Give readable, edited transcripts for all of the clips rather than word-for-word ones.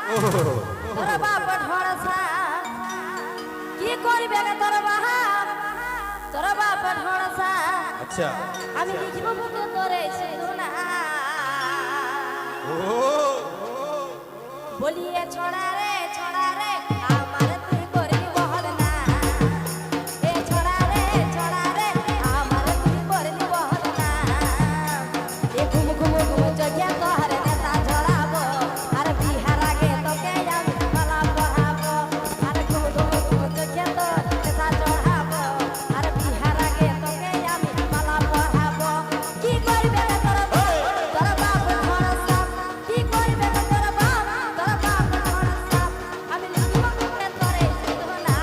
তোর বাপ ঢড়সা কি করবে রে তোর বাপ তোর বাপ ঢড়সা আচ্ছা আমি লিখব বুকে তোরে সিধুনা বলিয়ে ছড়া রে আমার তুই করবি বহল না এ ছড়া রে আমার তুই করবি বহল না এ ঘুম ঘুম ঘুম জগিয়া তোর নেতা ঝড়াবো আর বিহার আগে তোকে আমি মালা পড়াবো আর ঘুম ঘুম ঘুম জগিয়া তোর নেতা ঝড়াবো আর বিহার আগে তোকে আমি মালা পড়াবো কি করবে তোর বাপ ভরসা কি করবে তোর বাপ ভরসা আমি লিখব বুকে তোরে সিধুনা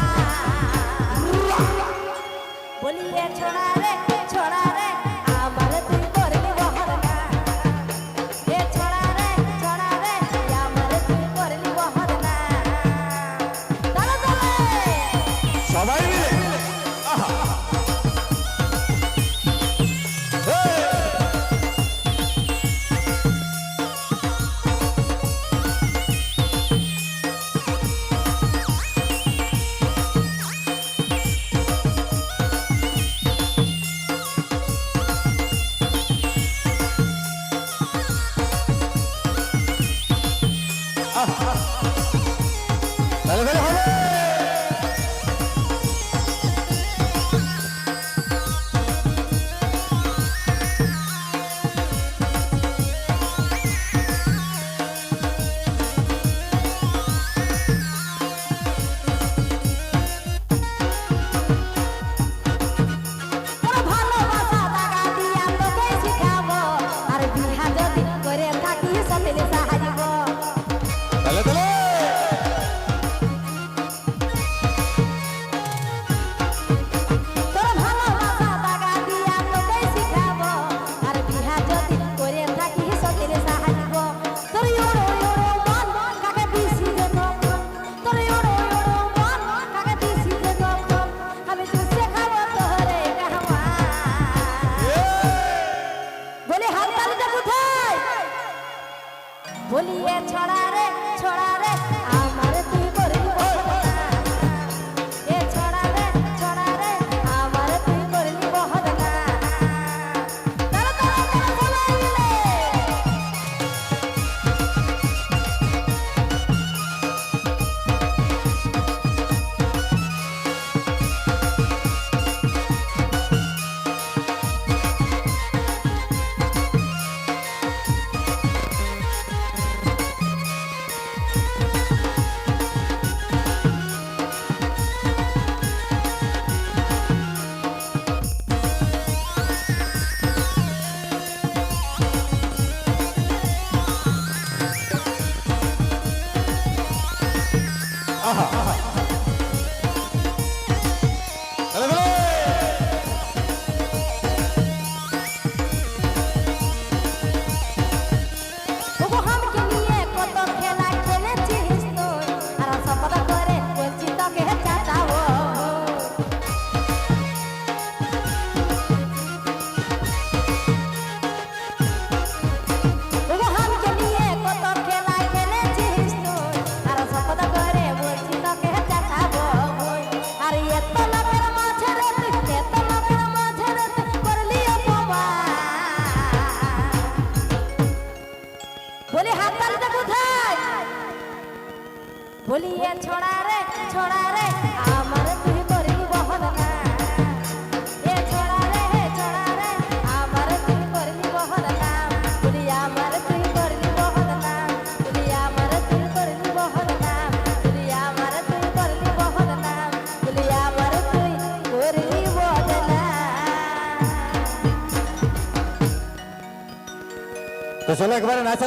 বলিয়ে ছড়া রে আমার তুই করবি বহল না এ ছড়া রে আমার তুই করবি বহল না চলো সবাই মিলে আহা তাহলে তাহলে হবে তোর ভালোবাসা দাগা দিয়া তোকে শিখাবো আর বিহা যদি করে থাকি সতেলে সাহায্য তাহলে তাহলে তোর ভালোবাসা দাগা দিয়া তোকে শিখাবো আর বিহা যদি করে থাকি সতেলে সাহায্য তোর ইউরো মন কাকে দিছি রে তখন তোর ইউরো মন কাকে দিছি রে তখন আমি চুষে খাবো তোরে কাহওয়া বলে হাত তালিটা কোথায় বলিয়ে ছড়া রে আমার তুই করবি বহল না এ ছড়া রে আমার তুই করবি বহল না তারা সবাই মিলে আহা তাহলে তাহলে ওগো হামকে নিয়ে কত খেলা খেলেছিস তুই আর শপথ করে বলছি তোকে চাটাবো ওগো হামকে নিয়ে কত খেলা খেলেছিস তুই আর শপথ করে বলছি তোকে চাটাবো আর এত লোকের মাঝে রে তুই করলি অপমান বলি হাত তালিটা কোথায় বলিয়ে ছড়া রে আমার তুই করবি বহল না এ ছড়া রে আমার তুই করবি বহল না বলি আমার তুই করবি বহল না বলি আমার তুই করবি বহল না বলি আমার তুই করবি বহল না বলি আমার তুই করবি বহল না তো চলো একবারে নাচা